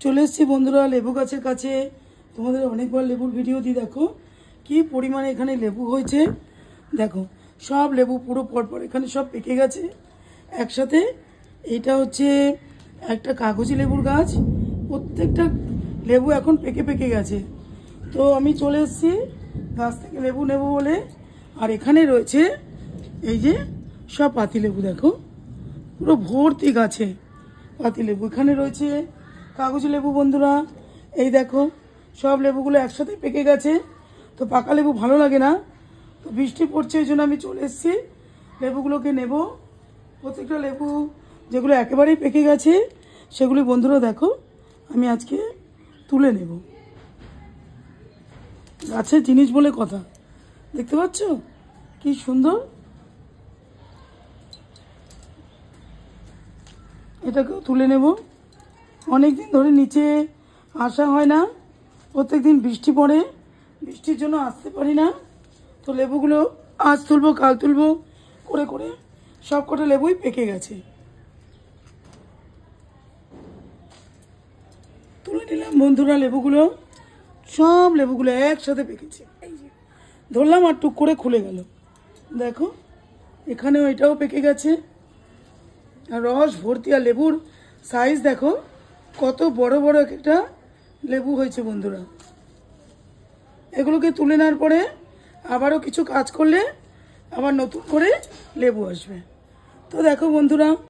চলে এসেছি বন্ধুরা লেবু গাছের কাছে। তোমাদের অনেকবার লেবুর ভিডিও দিই, দেখো কি পরিমাণে এখানে লেবু হয়েছে। দেখো সব লেবু পুরো পরপর এখানে সব পেকে গেছে একসাথে। এইটা হচ্ছে একটা কাগজি লেবুর গাছ, প্রত্যেকটা লেবু এখন পেকে পেকে গেছে। তো আমি চলে এসেছি গাছ থেকে লেবু নেব বলে। আর এখানে রয়েছে এই যে সব পাতিলেবু, দেখো পুরো ভর্তি গাছে পাতিলেবু। এখানে রয়েছে কাগজি লেবু বন্ধুরা। এই দেখো সব লেবুগুলো একসাথে পেকে গেছে। তো পাকা লেবু ভালো লাগে না, তো বৃষ্টি পড়ছে এই জন্য আমি চলে এসেছি লেবুগুলোকে নেব। প্রত্যেকটা লেবু যেগুলো একেবারেই পেকে গেছে সেগুলি বন্ধুরা দেখো আমি আজকে তুলে নেব। গাছের জিনিস বলে কথা, দেখতে পাচ্ছ কি সুন্দর। এটাকেও তুলে নেব। অনেক দিন ধরে নিচে আসা হয় না, প্রত্যেক দিন বৃষ্টি পড়ে, বৃষ্টির জন্য আসতে পারি না। তো লেবুগুলো আজ তুলবো কাল তুলবো করে করে সব কটা লেবুই পেকে গেছে। তুলে নিলাম বন্ধুরা লেবুগুলো, সব লেবুগুলো একসাথে পেকেছে। এই যে ধরলাম আর টুক করে খুলে গেল। দেখো এখানেও এটাও পেকে গেছে, আর রস ভর্তি। আর লেবুর সাইজ দেখো কত বড় বড় একটা লেবু হয়েছে বন্ধুরা। এগুলোকে তুলে নেওয়ার পরে আবারও কিছু কাজ করলে আবার নতুন করে লেবু আসবে। তো দেখো বন্ধুরা